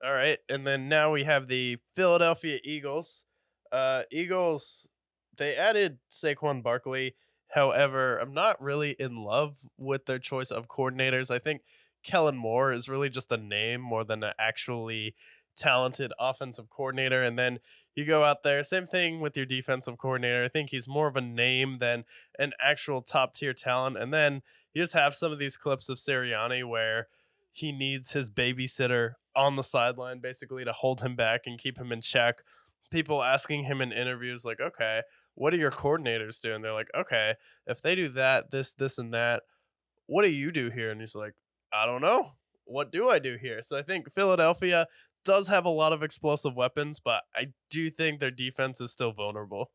All right. And then now we have the Philadelphia Eagles. Eagles, they added Saquon Barkley. However, I'm not really in love with their choice of coordinators. I think Kellen Moore is really just a name more than an actually talented offensive coordinator. And then you go out there, same thing with your defensive coordinator. I think he's more of a name than an actual top tier talent. And then you just have some of these clips of Sirianni where he needs his babysitter on the sideline basically to hold him back and keep him in check. People asking him in interviews like, "Okay, what are your coordinators doing?" They're like, "Okay, if they do that, this and that, what do you do here?" And he's like, "I don't know. What do I do here?" So I think Philadelphia does have a lot of explosive weapons, but I do think their defense is still vulnerable.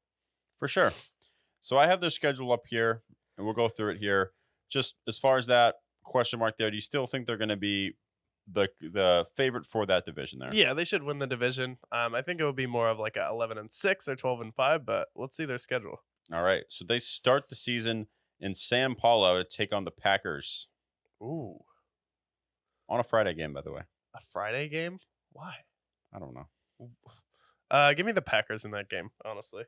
For sure. So I have their schedule up here, and we'll go through it here. Just as far as that question mark there, do you still think they're going to be the favorite for that division there? Yeah, they should win the division. I think it would be more of like a 11-6 or 12-5, but let's see their schedule. All right. So they start the season in San Paulo to take on the Packers Ooh, on a Friday game, by the way. a Friday game? Why? I don't know. Give me the Packers in that game, honestly.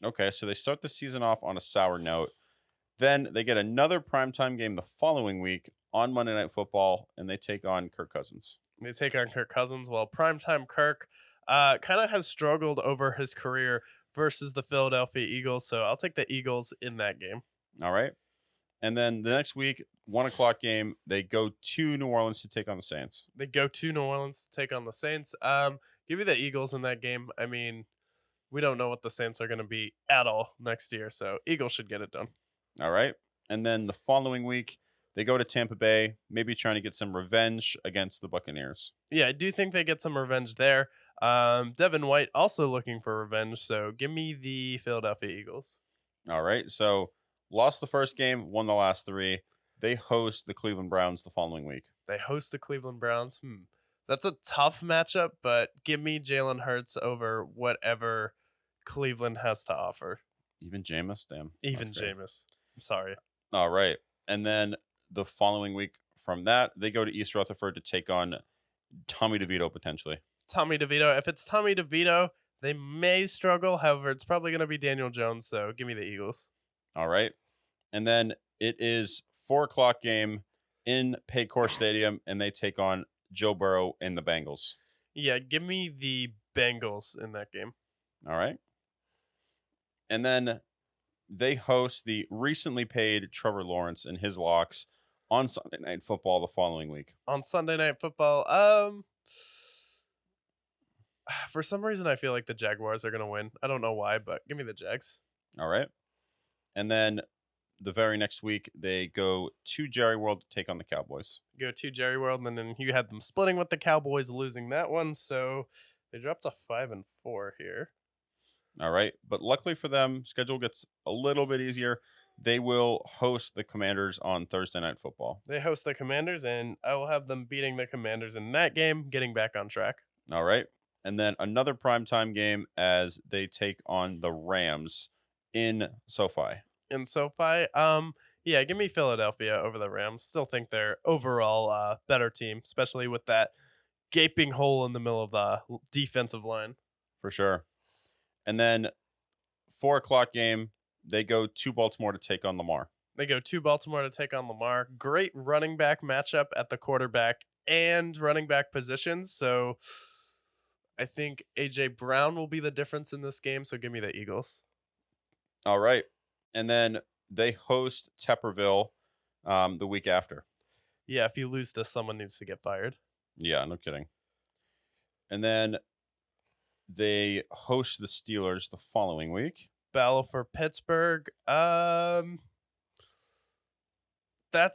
Okay. So they start the season off on a sour note. Then they get another primetime game the following week on Monday Night Football, and they take on Kirk Cousins. They take on Kirk Cousins. Well, primetime Kirk kind of has struggled over his career versus the Philadelphia Eagles, so I'll take the Eagles in that game. All right. And then the next week, 1 o'clock game, they go to New Orleans to take on the Saints. They go to New Orleans to take on the Saints. Give me the Eagles in that game. I mean, we don't know what the Saints are going to be at all next year, so Eagles should get it done. All right. And then the following week, they go to Tampa Bay, maybe trying to get some revenge against the Buccaneers. Yeah, I do think they get some revenge there. Devin White also looking for revenge, so give me the Philadelphia Eagles. All right. So lost the first game, won the last three. They host the Cleveland Browns the following week. They host the Cleveland Browns. That's a tough matchup, but give me Jalen Hurts over whatever Cleveland has to offer. Even Jameis, damn. That's Even great. Jameis. I'm sorry. All right. And then the following week from that, they go to East Rutherford to take on Tommy DeVito potentially. Tommy DeVito. If it's Tommy DeVito, they may struggle. However, it's probably going to be Daniel Jones, so give me the Eagles. All right. And then it is 4 o'clock game in Paycor Stadium, and they take on Joe Burrow and the Bengals. Yeah, give me the Bengals in that game. All right. And then they host the recently paid Trevor Lawrence and his locks on Sunday Night Football the following week. On Sunday Night Football, for some reason, I feel like the Jaguars are going to win. I don't know why, but give me the Jags. All right. And then the very next week, they go to Jerry World to take on the Cowboys. Go to Jerry World, and then you had them splitting with the Cowboys, losing that one, so they dropped to 5-4 here. All right. But luckily for them, schedule gets a little bit easier. They will host the Commanders on Thursday Night Football. They host the Commanders, and I will have them beating the Commanders in that game, getting back on track. All right. And then another primetime game as they take on the Rams in SoFi. In SoFi, yeah, give me Philadelphia over the Rams. Still think they're overall better team, especially with that gaping hole in the middle of the defensive line. For sure. And then 4 o'clock game, they go to Baltimore to take on Lamar. They go to Baltimore to take on Lamar. Great running back matchup at the quarterback and running back positions. So I think AJ Brown will be the difference in this game. So give me the Eagles. All right. And then they host Tepperville the week after. Yeah, if you lose this, someone needs to get fired. Yeah, no kidding. And then they host the Steelers the following week. Battle for Pittsburgh. That's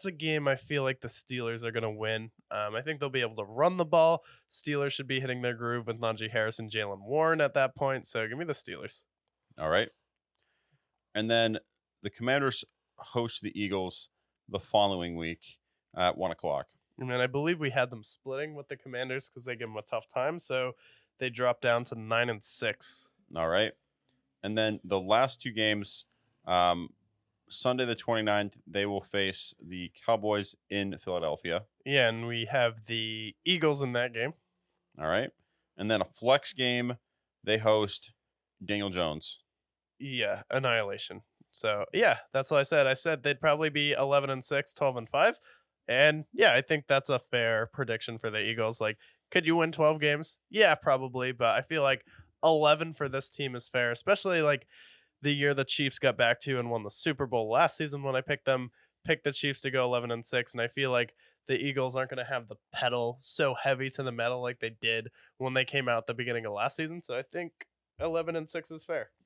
a game I feel like the Steelers are going to win. I think they'll be able to run the ball. Steelers should be hitting their groove with Najee Harris and Jalen Warren at that point. So give me the Steelers. All right. And then the Commanders host the Eagles the following week at 1 o'clock. And then I believe we had them splitting with the Commanders because they give them a tough time. So they drop down to 9-6. All right. And then the last two games, Sunday the 29th, they will face the Cowboys in Philadelphia. Yeah, and we have the Eagles in that game. All right. And then a flex game, they host Daniel Jones. Yeah, annihilation. So yeah, that's what I said. I said they'd probably be 11-6, 12-5. And yeah, I think that's a fair prediction for the Eagles. Like, could you win 12 games? Yeah, probably. But I feel like 11 for this team is fair, especially like the year the Chiefs got back to and won the Super Bowl last season when I picked them, picked the Chiefs to go 11-6. And I feel like the Eagles aren't going to have the pedal so heavy to the metal like they did when they came out the beginning of last season. So I think 11-6 is fair.